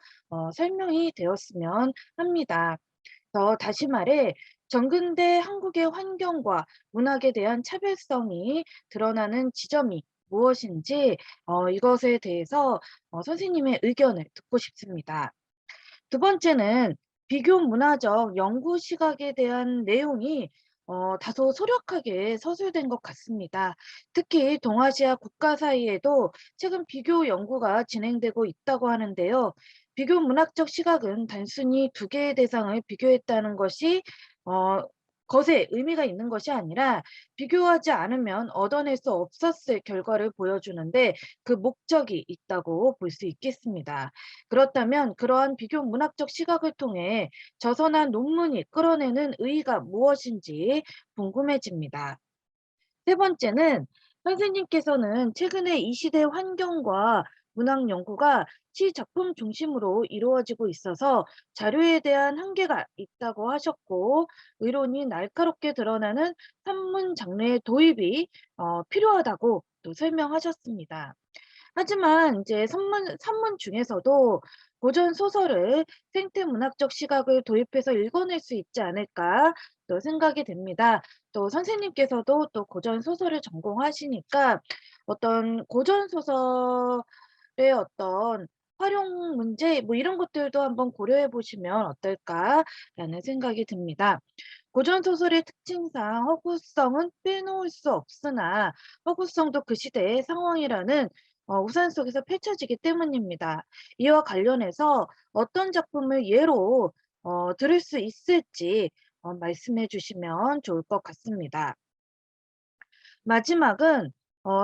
설명이 되었으면 합니다. 다시 말해 전근대 한국의 환경과 문학에 대한 차별성이 드러나는 지점이 무엇인지 이것에 대해서 선생님의 의견을 듣고 싶습니다. 두 번째는 비교 문화적 연구 시각에 대한 내용이 다소 소략하게 서술된 것 같습니다. 특히 동아시아 국가 사이에도 최근 비교 연구가 진행되고 있다고 하는데요. 비교 문학적 시각은 단순히 두 개의 대상을 비교했다는 것이 것에 의미가 있는 것이 아니라 비교하지 않으면 얻어낼 수 없었을 결과를 보여주는데 그 목적이 있다고 볼 수 있겠습니다. 그렇다면 그러한 비교 문학적 시각을 통해 저서나 논문이 끌어내는 의의가 무엇인지 궁금해집니다. 세 번째는 선생님께서는 최근에 이 시대 환경과 문학 연구가 시작품 중심으로 이루어지고 있어서 자료에 대한 한계가 있다고 하셨고 의론이 날카롭게 드러나는 산문 장르의 도입이 필요하다고 또 설명하셨습니다. 하지만 이제 산문 중에서도 고전 소설을 생태 문학적 시각을 도입해서 읽어낼 수 있지 않을까 또 생각이 됩니다. 또 선생님께서도 또 고전 소설을 전공하시니까 어떤 고전 소설의 어떤 활용 문제 뭐 이런 것들도 한번 고려해 보시면 어떨까라는 생각이 듭니다. 고전 소설의 특징상 허구성은 빼놓을 수 없으나 허구성도 그 시대의 상황이라는 우산 속에서 펼쳐지기 때문입니다. 이와 관련해서 어떤 작품을 예로 들을 수 있을지 말씀해 주시면 좋을 것 같습니다. 마지막은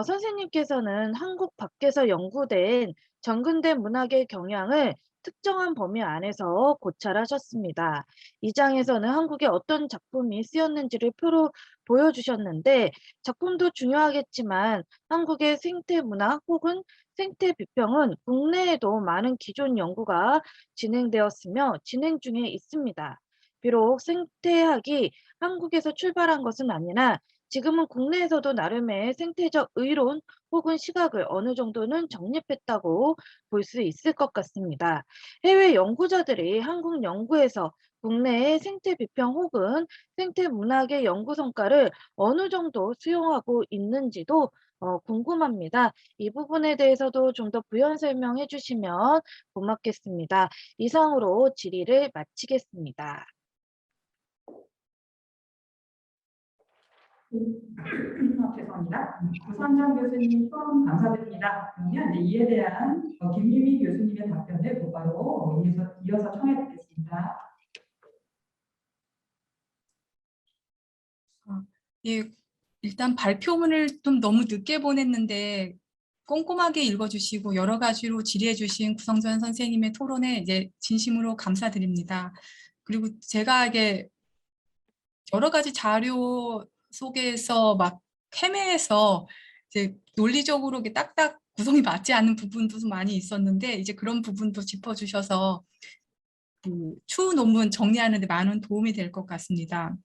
선생님께서는 한국 밖에서 연구된 전근대 문학의 경향을 특정한 범위 안에서 고찰하셨습니다. 이 장에서는 한국에 어떤 작품이 쓰였는지를 표로 보여주셨는데 작품도 중요하겠지만 한국의 생태 문학 혹은 생태 비평은 국내에도 많은 기존 연구가 진행되었으며 진행 중에 있습니다. 비록 생태학이 한국에서 출발한 것은 아니나 지금은 국내에서도 나름의 생태적 의론 혹은 시각을 어느 정도는 정립했다고 볼 수 있을 것 같습니다. 해외 연구자들이 한국 연구에서 국내의 생태 비평 혹은 생태 문학의 연구 성과를 어느 정도 수용하고 있는지도 궁금합니다. 이 부분에 대해서도 좀 더 부연 설명해 주시면 고맙겠습니다. 이상으로 질의를 마치겠습니다. 죄송합니다. 구선정 교수님 수업 감사드립니다. 그러면 이제 이에 대한 김유미 교수님의 답변을 곧바로 이어서 청해 듣겠습니다. 예, 일단 발표문을 좀 너무 늦게 보냈는데 꼼꼼하게 읽어주시고 여러 가지로 질의해주신 구성전 선생님의 토론에 이제 진심으로 감사드립니다. 그리고 제가 이게 여러 가지 자료 속에서 막 헤매서 이제 논리적으로 이게 딱딱 구성이 맞지 않는 부분도 많이 있었는데 이제 그런 부분도 짚어주셔서 그 추후 논문 정리하는 데 많은 도움이 될 것 같습니다.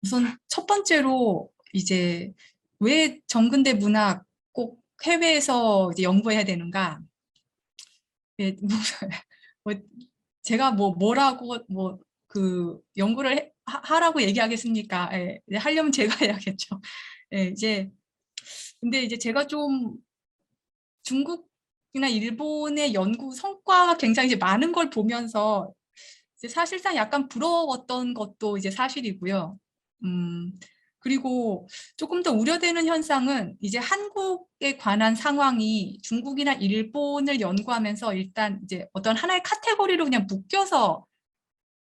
우선 첫 번째로 이제 왜 정근대 문학 꼭 해외에서 이제 연구해야 되는가? 예, 뭐 제가 뭐라고 그 연구를 하라고 얘기하겠습니까? 예, 하려면 제가 해야겠죠. 예, 이제 근데 이제 제가 좀 중국이나 일본의 연구 성과가 굉장히 이제 많은 걸 보면서 이제 사실상 약간 부러웠던 것도 이제 사실이고요. 그리고 조금 더 우려되는 현상은 이제 한국에 관한 상황이 중국이나 일본을 연구하면서 일단 이제 어떤 하나의 카테고리로 그냥 묶여서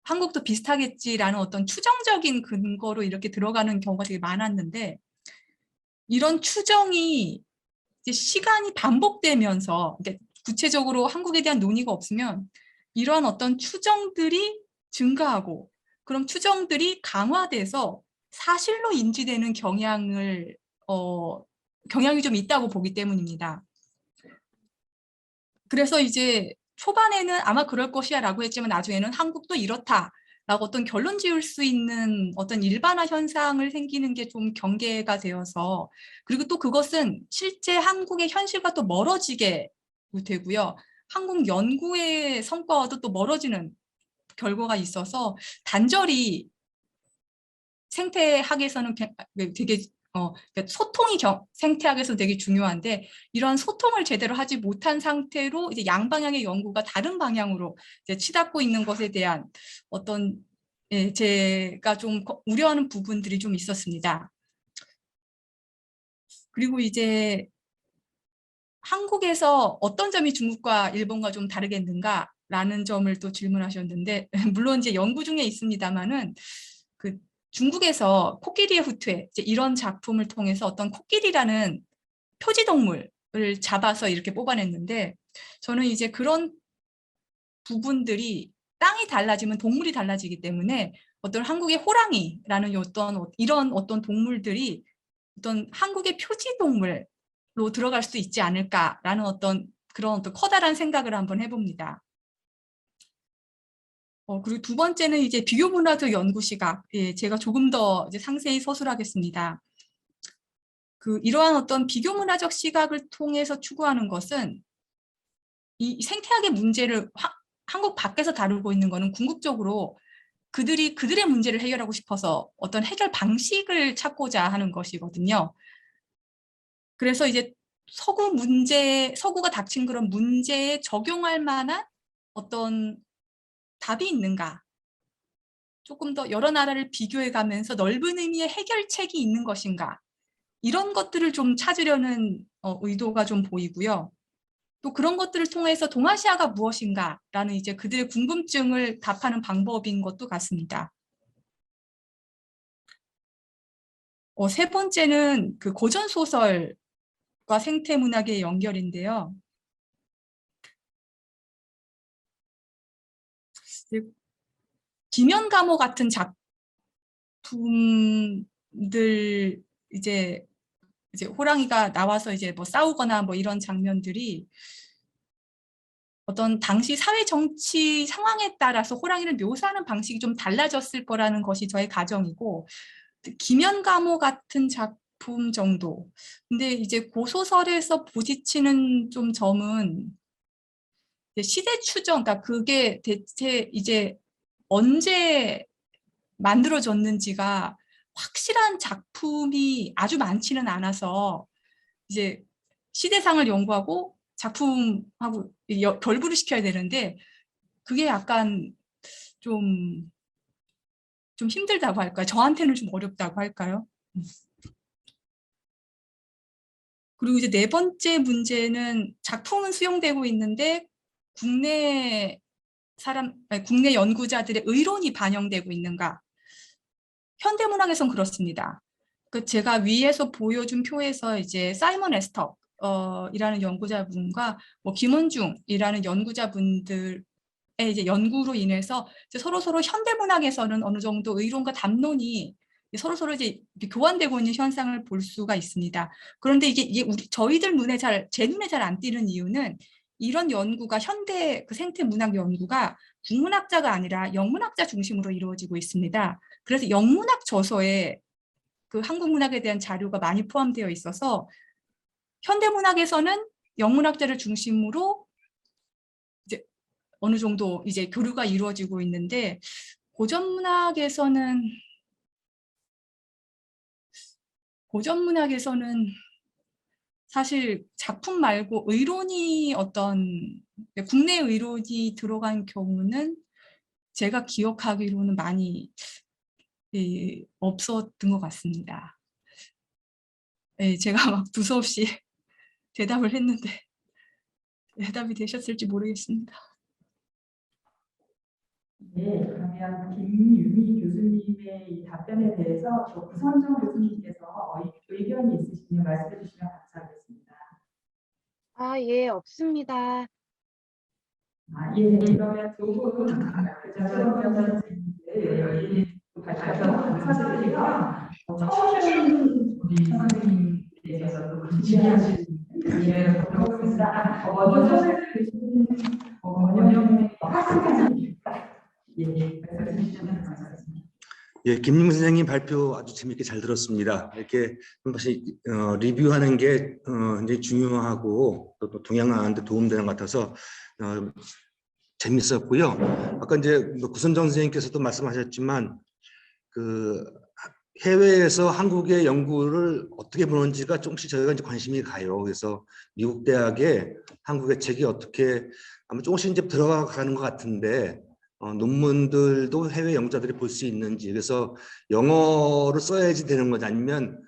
한국도 비슷하겠지라는 어떤 추정적인 근거로 이렇게 들어가는 경우가 되게 많았는데, 이런 추정이 이제 시간이 반복되면서 이제 구체적으로 한국에 대한 논의가 없으면 이러한 어떤 추정들이 증가하고, 그럼 추정들이 강화돼서 사실로 인지되는 경향이 좀 있다고 보기 때문입니다. 그래서 이제 초반에는 아마 그럴 것이야 라고 했지만 나중에는 한국도 이렇다 라고 어떤 결론 지을 수 있는 어떤 일반화 현상을 생기는 게 좀 경계가 되어서, 그리고 또 그것은 실제 한국의 현실과 또 멀어지게 되고요. 한국 연구의 성과와도 또 멀어지는 결과가 있어서 단절이 생태학에서는 되게 그러니까 소통이 생태학에서 되게 중요한데, 이런 소통을 제대로 하지 못한 상태로 이제 양방향의 연구가 다른 방향으로 이제 치닫고 있는 것에 대한 어떤 제가 좀 우려하는 부분들이 좀 있었습니다. 그리고 이제 한국에서 어떤 점이 중국과 일본과 좀 다르겠는가라는 점을 또 질문하셨는데 물론 이제 연구 중에 있습니다만은 그 중국에서 코끼리의 후퇴 이제 이런 작품을 통해서 어떤 코끼리라는 표지 동물을 잡아서 이렇게 뽑아냈는데, 저는 이제 그런 부분들이 땅이 달라지면 동물이 달라지기 때문에 어떤 한국의 호랑이라는 이런 어떤 동물들이 어떤 한국의 표지 동물로 들어갈 수 있지 않을까라는 그런 어떤 커다란 생각을 한번 해봅니다. 그리고 두 번째는 이제 비교 문화적 연구 시각. 예, 제가 조금 더 이제 상세히 서술하겠습니다. 이러한 어떤 비교 문화적 시각을 통해서 추구하는 것은 이 생태학의 문제를 한국 밖에서 다루고 있는 것은 궁극적으로 그들의 문제를 해결하고 싶어서 어떤 해결 방식을 찾고자 하는 것이거든요. 그래서 이제 서구가 닥친 그런 문제에 적용할 만한 어떤 답이 있는가? 조금 더 여러 나라를 비교해 가면서 넓은 의미의 해결책이 있는 것인가? 이런 것들을 좀 찾으려는 의도가 좀 보이고요. 또 그런 것들을 통해서 동아시아가 무엇인가라는 이제 그들의 궁금증을 답하는 방법인 것도 같습니다. 세 번째는 그 고전 소설과 생태 문학의 연결인데요. 김연감호 같은 작품들 이제 호랑이가 나와서 이제 뭐 싸우거나 뭐 이런 장면들이 어떤 당시 사회 정치 상황에 따라서 호랑이를 묘사하는 방식이 좀 달라졌을 거라는 것이 저의 가정이고, 김연감호 같은 작품 정도. 근데 이제 고소설에서 부딪히는 좀 점은 시대 추정, 그러니까 그게 대체 이제 언제 만들어졌는지가 확실한 작품이 아주 많지는 않아서 이제 시대상을 연구하고 작품하고 결부를 시켜야 되는데, 그게 약간 좀 힘들다고 할까요? 저한테는 좀 어렵다고 할까요? 그리고 이제 네 번째 문제는 작품은 수용되고 있는데 국내 국내 연구자들의 의론이 반영되고 있는가? 현대문학에선 그렇습니다. 제가 위에서 보여준 표에서 이제 사이먼 에스터 이라는 연구자분과 뭐 김원중이라는 연구자분들의 이제 연구로 인해서 이제 서로 현대문학에서는 어느 정도 의론과 담론이 서로 이제 교환되고 있는 현상을 볼 수가 있습니다. 그런데 이게 저희들 제 눈에 잘 안 띄는 이유는 이런 연구가 현대 생태 문학 연구가 국문학자가 아니라 영문학자 중심으로 이루어지고 있습니다. 그래서 영문학 저서에 한국 문학에 대한 자료가 많이 포함되어 있어서 현대문학에서는 영문학자를 중심으로 이제 어느 정도 이제 교류가 이루어지고 있는데, 고전문학에서는 사실 작품 말고 의론이 국내 의론이 들어간 경우는 제가 기억하기로는 많이 예, 없었던 것 같습니다. 예, 제가 막 두서없이 대답을 했는데 대답이 되셨을지 모르겠습니다. 네, 그러면 김유미 교수님의 이 답변에 대해서 또 구선정 교수님께서 의견이 있으시면 말씀해 주시면 감사하겠습니다. 예, 없습니다. 예, 그러면 두분 발표자 수험자 선생님들 여기 발표 감사드리고요. 처음 우리 선생님께서 지지하시는 이해를 보겠습니다. 먼저 손을 드시는 원영의 학생입니다. 예, 말씀해 주시면 감사하겠습니다. 예, 김용 선생님 발표 아주 재밌게 잘 들었습니다. 이렇게 한 번씩 리뷰하는 게 굉장히 중요하고 또 동향하는데 도움되는 것 같아서 재밌었고요. 아까 이제 구선정 선생님께서도 말씀하셨지만 그 해외에서 한국의 연구를 어떻게 보는지가 조금씩 저희가 이제 관심이 가요. 그래서 미국 대학의 한국의 책이 어떻게 아마 조금씩 이제 들어가는 것 같은데. 논문들도 해외 연구자들이 볼 수 있는지, 그래서 영어로 써야지 되는 거지 아니면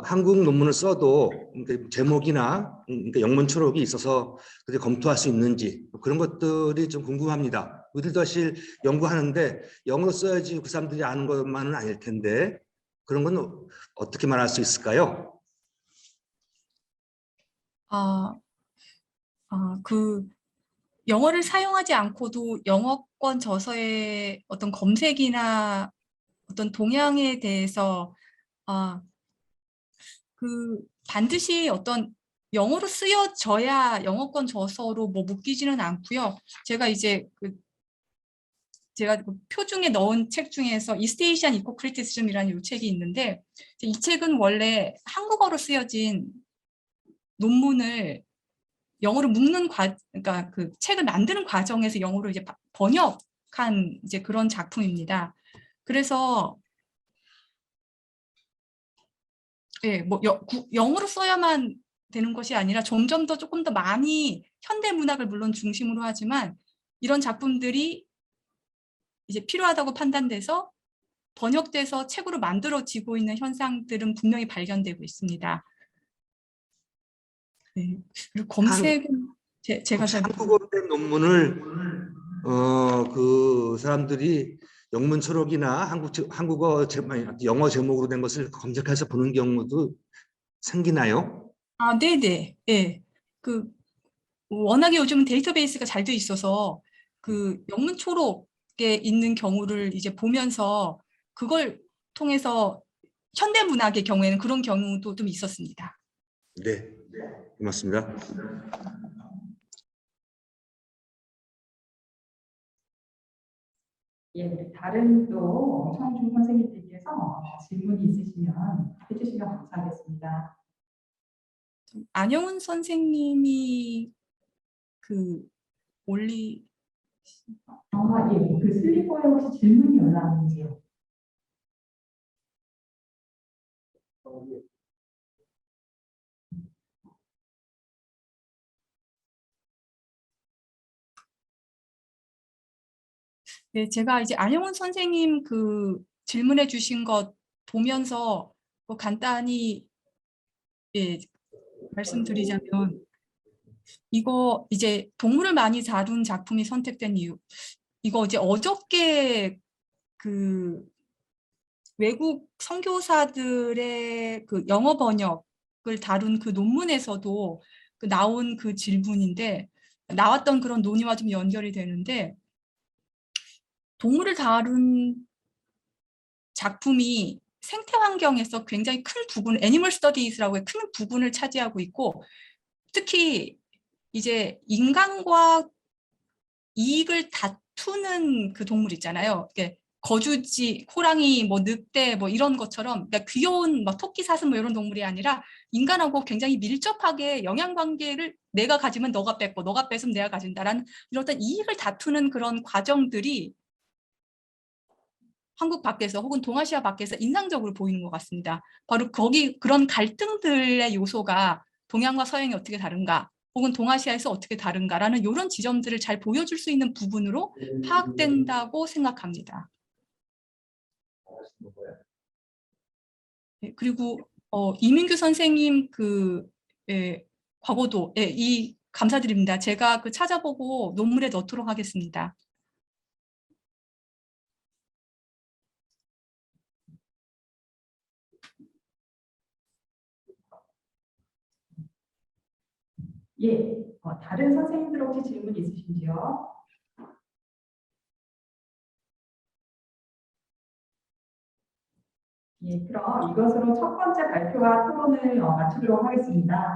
한국 논문을 써도 그러니까 제목이나 그러니까 영문 초록이 있어서 그렇게 검토할 수 있는지 그런 것들이 좀 궁금합니다. 우리들도 사실 연구하는데 영어로 써야지 그 사람들이 아는 것만은 아닐 텐데 그런 건 어떻게 말할 수 있을까요? 그 영어를 사용하지 않고도 영어권 저서의 어떤 검색이나 어떤 동향에 대해서 그 반드시 어떤 영어로 쓰여져야 영어권 저서로 뭐 묶이지는 않고요. 제가 이제 제가 그 표 중에 넣은 책 중에서 이스트 에이시안 이코 크리티시즘이라는 이 책이 있는데 이 책은 원래 한국어로 쓰여진 논문을 영어로 묶는 그러니까 그 책을 만드는 과정에서 영어로 이제 번역한 이제 그런 작품입니다. 그래서 예, 뭐 영어로 써야만 되는 것이 아니라 점점 더 조금 더 많이 현대 문학을 물론 중심으로 하지만 이런 작품들이 이제 필요하다고 판단돼서 번역돼서 책으로 만들어지고 있는 현상들은 분명히 발견되고 있습니다. 네. 그리고 검색은 제가 잘 한국어로 된 논문을 그 사람들이 영문 초록이나 한국어 영어 제목으로 된 것을 검색해서 보는 경우도 생기나요? 네네. 예. 그 워낙에 요즘은 데이터베이스가 잘 돼 있어서 그 영문 초록에 있는 경우를 이제 보면서 그걸 통해서 현대 문학의 경우에는 그런 경우도 좀 있었습니다. 네, 고맙습니다. 예, 다른 또 청중 선생님들께서 질문이 있으시면 해주시면 감사하겠습니다. 안영훈 선생님이 그 예, 그 슬리퍼에 혹시 질문이 올라왔는지요? 네, 제가 이제 안영훈 선생님 그 질문해 주신 것 보면서 뭐 간단히 예, 말씀드리자면 이거 이제 동물을 많이 다룬 작품이 선택된 이유, 이거 이제 어저께 그 외국 선교사들의 그 영어 번역을 다룬 그 논문에서도 그 나온 그 질문인데 나왔던 그런 논의와 좀 연결이 되는데 동물을 다룬 작품이 생태 환경에서 굉장히 큰 부분, 애니멀 스터디스라고 큰 부분을 차지하고 있고 특히 이제 인간과 이익을 다투는 그 동물 있잖아요. 거주지, 호랑이, 뭐 늑대, 뭐 이런 것처럼 그러니까 귀여운 막 토끼, 사슴 뭐 이런 동물이 아니라 인간하고 굉장히 밀접하게 영향 관계를 내가 가지면 너가 뺏고 너가 뺏으면 내가 가진다라는 이런 어떤 이익을 다투는 그런 과정들이 한국 밖에서 혹은 동아시아 밖에서 인상적으로 보이는 것 같습니다. 바로 거기 그런 갈등들의 요소가 동양과 서양이 어떻게 다른가 혹은 동아시아에서 어떻게 다른가라는 이런 지점들을 잘 보여줄 수 있는 부분으로 파악된다고 생각합니다. 말씀하시는 거예요? 네, 그리고 이민규 선생님 과거도 감사드립니다. 제가 찾아보고 논문에 넣도록 하겠습니다. 예, 다른 선생님들 혹시 질문 있으신지요? 예, 그럼 이것으로 첫 번째 발표와 토론을 마치도록 하겠습니다.